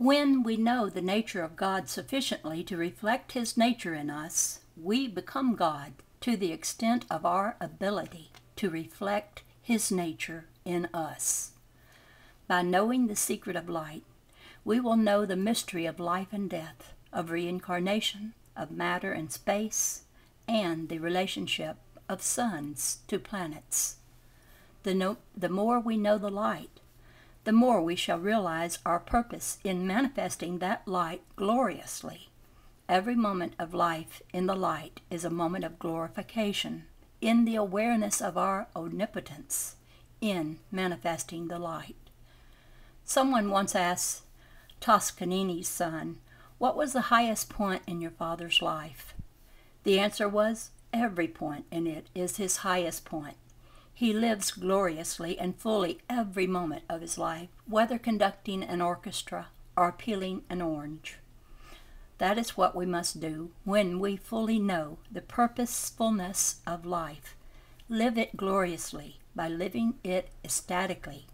When we know the nature of God sufficiently to reflect His nature in us, we become God to the extent of our ability to reflect His nature in us. By knowing the secret of light, we will know the mystery of life and death, of reincarnation, of matter and space, and the relationship of suns to planets. The more we know the light, the more we shall realize our purpose in manifesting that light gloriously. Every moment of life in the light is a moment of glorification in the awareness of our omnipotence in manifesting the light. Someone once asked Toscanini's son, "What was the highest point in your father's life?" The answer was, "Every point in it is his highest point. He lives gloriously and fully every moment of his life, whether conducting an orchestra or peeling an orange." That is what we must do when we fully know the purposefulness of life. Live it gloriously by living it ecstatically.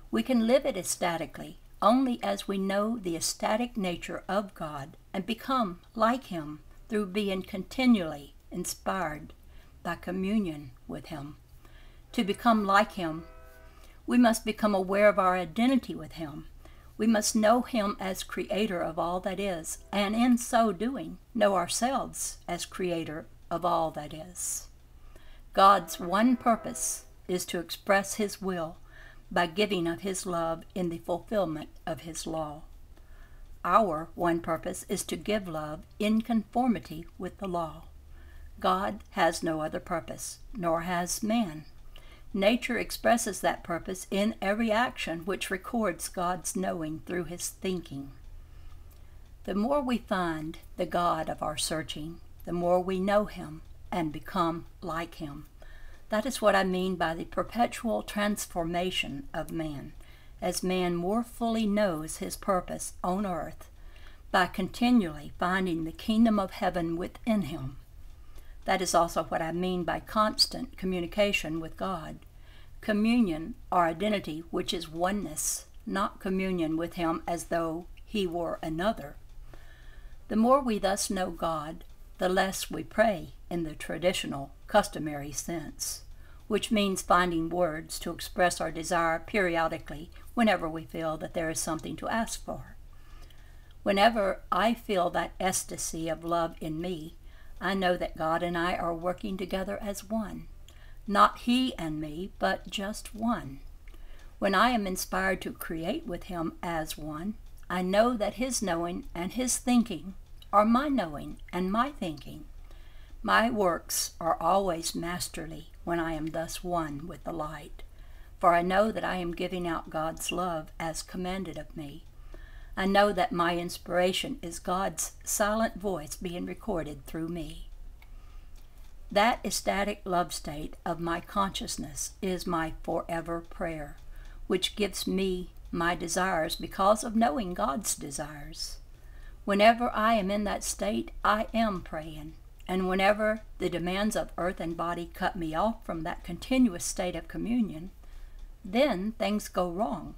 We can live it ecstatically only as we know the ecstatic nature of God and become like Him through being continually inspired by communion with Him. To become like Him, we must become aware of our identity with Him. We must know Him as Creator of all that is, and in so doing, know ourselves as Creator of all that is. God's one purpose is to express His will by giving of His love in the fulfillment of His law. Our one purpose is to give love in conformity with the law. God has no other purpose, nor has man. Nature expresses that purpose in every action which records God's knowing through His thinking. The more we find the God of our searching, the more we know Him and become like Him. That is what I mean by the perpetual transformation of man, as man more fully knows his purpose on earth by continually finding the kingdom of heaven within him. That is also what I mean by constant communication with God. Communion or identity, which is oneness, not communion with Him as though He were another. The more we thus know God, the less we pray in the traditional, customary sense, which means finding words to express our desire periodically whenever we feel that there is something to ask for. Whenever I feel that ecstasy of love in me, I know that God and I are working together as one. Not He and me, but just one. When I am inspired to create with Him as one, I know that His knowing and His thinking are my knowing and my thinking. My works are always masterly when I am thus one with the light, for I know that I am giving out God's love as commanded of me. I know that my inspiration is God's silent voice being recorded through me. That ecstatic love state of my consciousness is my forever prayer, which gives me my desires because of knowing God's desires. Whenever I am in that state, I am praying, and whenever the demands of earth and body cut me off from that continuous state of communion, then things go wrong.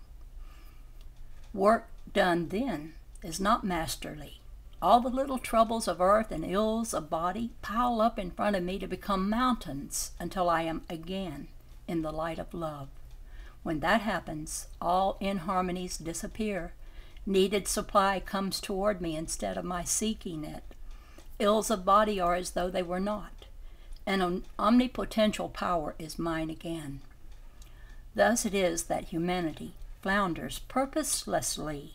Work done then is not masterly. All the little troubles of earth and ills of body pile up in front of me to become mountains until I am again in the light of love. When that happens, all inharmonies disappear. Needed supply comes toward me instead of my seeking it. Ills of body are as though they were not. An omnipotential power is mine again. Thus it is that humanity flounders purposelessly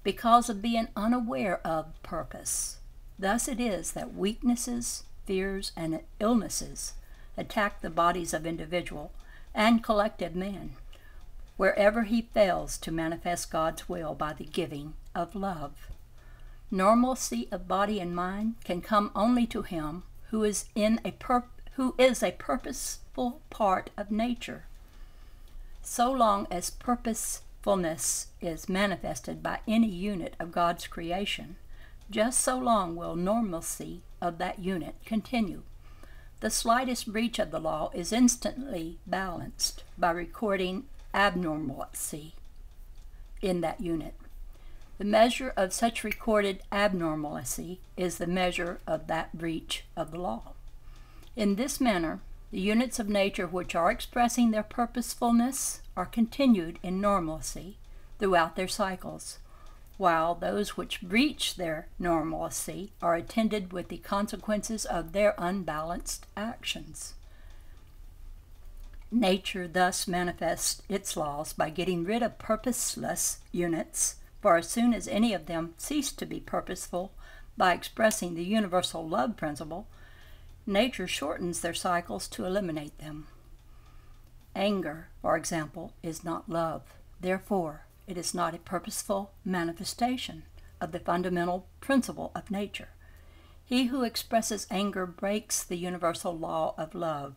because of being unaware of purpose. Thus it is that weaknesses, fears, and illnesses attack the bodies of individual and collective men, wherever he fails to manifest God's will by the giving of love. Normalcy of body and mind can come only to him who is a purposeful part of nature. So long as purposefulness is manifested by any unit of God's creation, just so long will normalcy of that unit continue. The slightest breach of the law is instantly balanced by recording abnormalcy in that unit. The measure of such recorded abnormalcy is the measure of that breach of the law. In this manner, the units of nature which are expressing their purposefulness are continued in normalcy throughout their cycles, while those which breach their normalcy are attended with the consequences of their unbalanced actions. Nature thus manifests its laws by getting rid of purposeless units, for as soon as any of them cease to be purposeful by expressing the universal love principle, nature shortens their cycles to eliminate them. Anger, for example, is not love. Therefore, it is not a purposeful manifestation of the fundamental principle of nature. He who expresses anger breaks the universal law of love.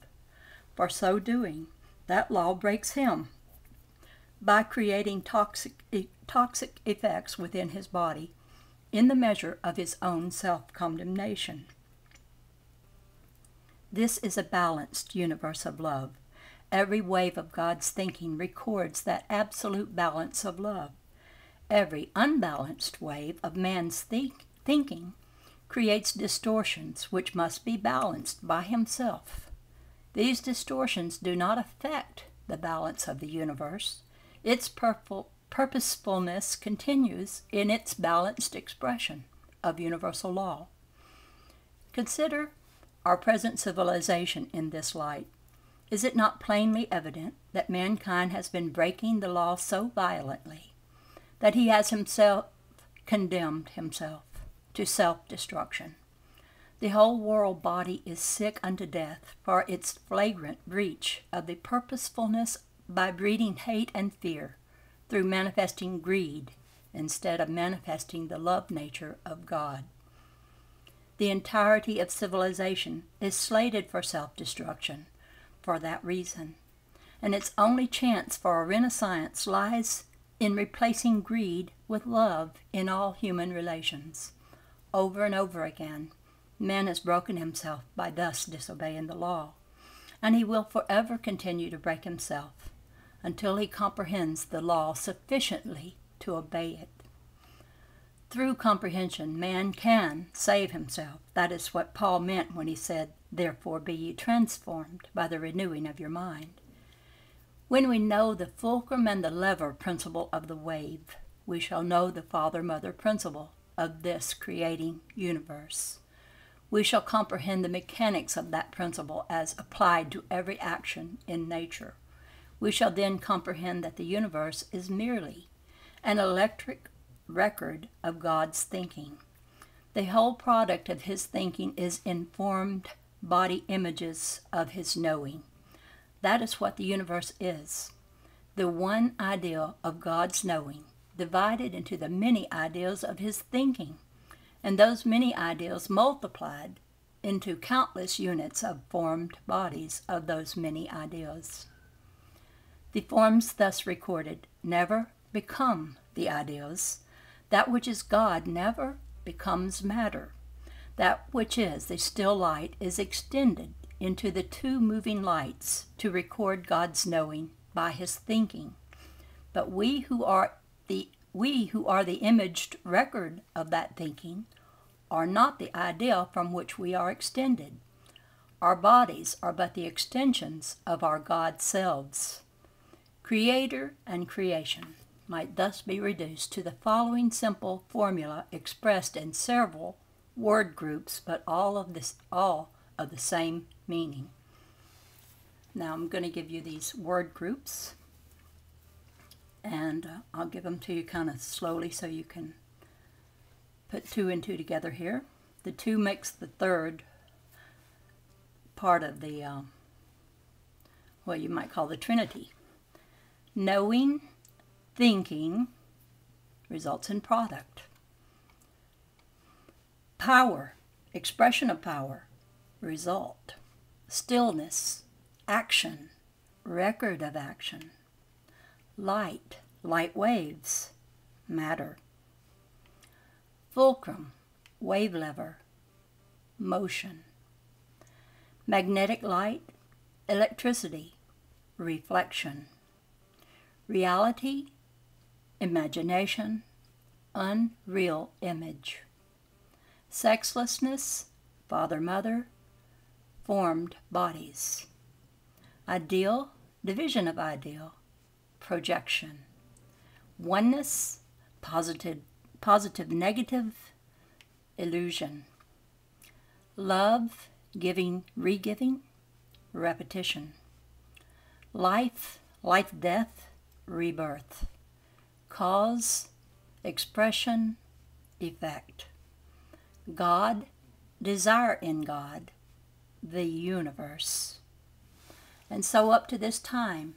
For so doing, that law breaks him by creating toxic effects within his body in the measure of his own self-condemnation. This is a balanced universe of love. Every wave of God's thinking records that absolute balance of love. Every unbalanced wave of man's thinking creates distortions which must be balanced by himself. These distortions do not affect the balance of the universe. Its purposefulness continues in its balanced expression of universal law. Consider our present civilization in this light. Is it not plainly evident that mankind has been breaking the law so violently that he has himself condemned himself to self-destruction? The whole world body is sick unto death for its flagrant breach of the purposefulness by breeding hate and fear through manifesting greed instead of manifesting the love nature of God. The entirety of civilization is slated for self-destruction for that reason, and its only chance for a renaissance lies in replacing greed with love in all human relations. Over and over again, man has broken himself by thus disobeying the law, and he will forever continue to break himself until he comprehends the law sufficiently to obey it. Through comprehension, man can save himself. That is what Paul meant when he said, "Therefore be ye transformed by the renewing of your mind." When we know the fulcrum and the lever principle of the wave, we shall know the father-mother principle of this creating universe. We shall comprehend the mechanics of that principle as applied to every action in nature. We shall then comprehend that the universe is merely an electric record of God's thinking. The whole product of his thinking is informed body images of his knowing. That is what the universe is. The one idea of God's knowing, divided into the many ideas of his thinking, and those many ideas multiplied into countless units of formed bodies of those many ideas. The forms thus recorded never become the ideas. That which is God never becomes matter. That which is the still light is extended into the two moving lights to record God's knowing by his thinking. But we who are the imaged record of that thinking are not the idea from which we are extended. Our bodies are but the extensions of our God selves. Creator and creation might thus be reduced to the following simple formula expressed in several word groups, but all of the same meaning. Now I'm going to give you these word groups, and I'll give them to you kind of slowly so you can put two and two together here. The two makes the third part of the, what you might call the Trinity. Knowing, thinking results in product. Power, expression of power, result. Stillness, action, record of action. Light, light waves, matter. Fulcrum, wave lever, motion. Magnetic light, electricity, reflection. Reality, imagination, unreal image. Sexlessness, father-mother, formed bodies. Ideal, division of ideal, projection. Oneness, positive negative, illusion. Love, giving, re-giving, repetition. Life, death, rebirth. Cause, expression, effect. God, desire in God, the universe. And so up to this time,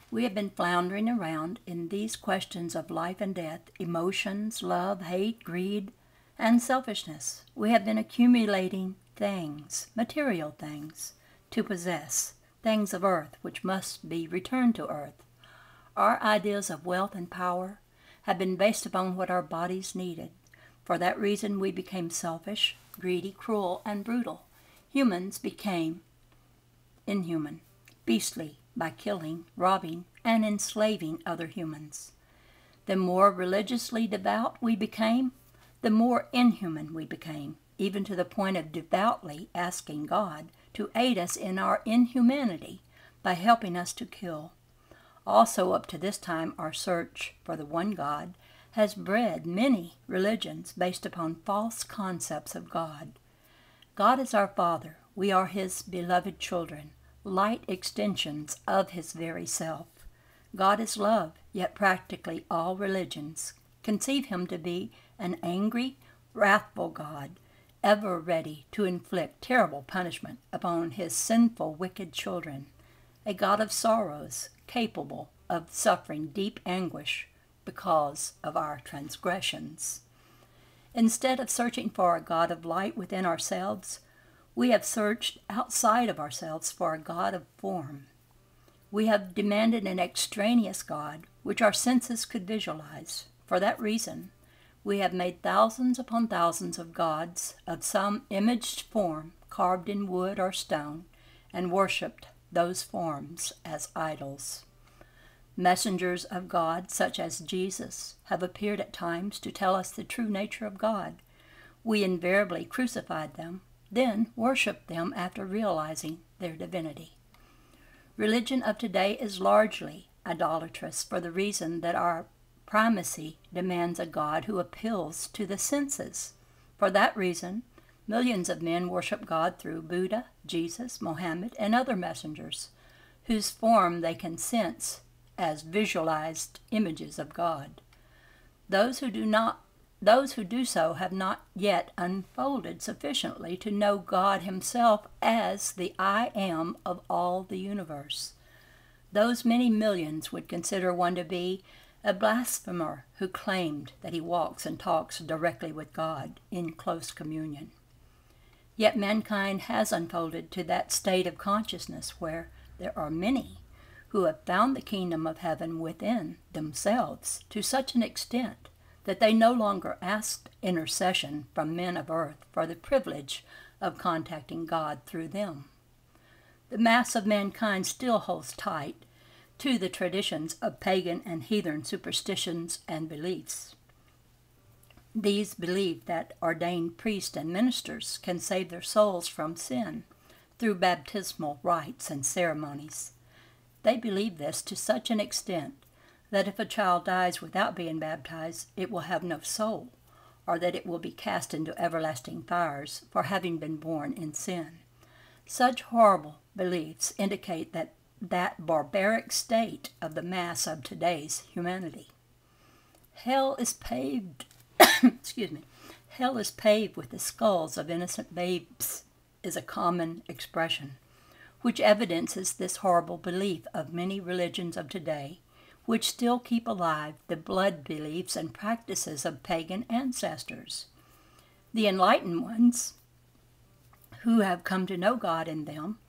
we have been floundering around in these questions of life and death, emotions, love, hate, greed, and selfishness. We have been accumulating things, material things, to possess, things of earth which must be returned to earth. Our ideas of wealth and power have been based upon what our bodies needed. For that reason we became selfish, greedy, cruel, and brutal. Humans became inhuman, beastly, by killing, robbing, and enslaving other humans. The more religiously devout we became, the more inhuman we became, even to the point of devoutly asking God to aid us in our inhumanity by helping us to kill. Also, up to this time, our search for the one God has bred many religions based upon false concepts of God. God is our Father. We are His beloved children, light extensions of His very self. God is love, yet practically all religions conceive Him to be an angry, wrathful God, ever ready to inflict terrible punishment upon His sinful, wicked children. A God of sorrows, capable of suffering deep anguish because of our transgressions. Instead of searching for a God of light within ourselves, we have searched outside of ourselves for a God of form. We have demanded an extraneous God which our senses could visualize. For that reason, we have made thousands upon thousands of gods of some imaged form carved in wood or stone, and worshipped those forms as idols. Messengers of God, such as Jesus, have appeared at times to tell us the true nature of God. We invariably crucified them, then worshipped them after realizing their divinity. Religion of today is largely idolatrous for the reason that our primacy demands a God who appeals to the senses. For that reason, millions of men worship God through Buddha, Jesus, Mohammed, and other messengers, whose form they can sense as visualized images of God. Those who do so have not yet unfolded sufficiently to know God Himself as the I Am of all the universe. Those many millions would consider one to be a blasphemer who claimed that he walks and talks directly with God in close communion. Yet mankind has unfolded to that state of consciousness where there are many who have found the kingdom of heaven within themselves to such an extent that they no longer ask intercession from men of earth for the privilege of contacting God through them. The mass of mankind still holds tight to the traditions of pagan and heathen superstitions and beliefs. These believe that ordained priests and ministers can save their souls from sin through baptismal rites and ceremonies. They believe this to such an extent that if a child dies without being baptized, it will have no soul, or that it will be cast into everlasting fires for having been born in sin. Such horrible beliefs indicate that barbaric state of the mass of today's humanity. Hell is paved Hell is paved with the skulls of innocent babes is a common expression, which evidences this horrible belief of many religions of today, which still keep alive the blood beliefs and practices of pagan ancestors. The enlightened ones, who have come to know God in them,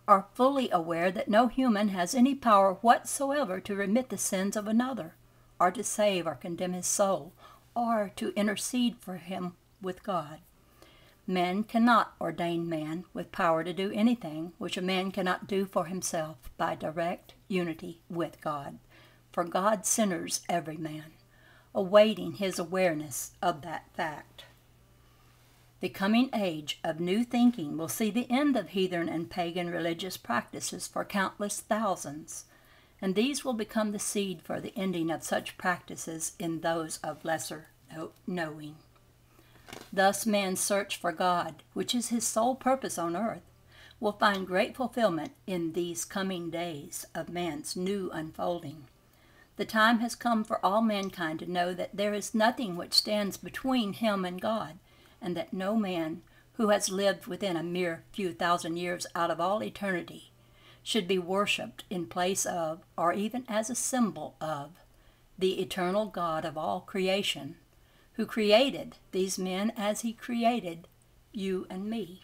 are fully aware that no human has any power whatsoever to remit the sins of another, or to save or condemn his soul, or to intercede for him with God. Man cannot ordain man with power to do anything which a man cannot do for himself by direct unity with God. For God centers every man. awaiting his awareness of that fact. The coming age of new thinking will see the end of heathen and pagan religious practices for countless thousands, and these will become the seed for the ending of such practices in those of lesser knowing. Thus man's search for God, which is his sole purpose on earth, will find great fulfillment in these coming days of man's new unfolding. The time has come for all mankind to know that there is nothing which stands between him and God, and that no man who has lived within a mere few thousand years out of all eternity should be worshipped in place of, or even as a symbol of, the eternal God of all creation, who created these men as he created you and me.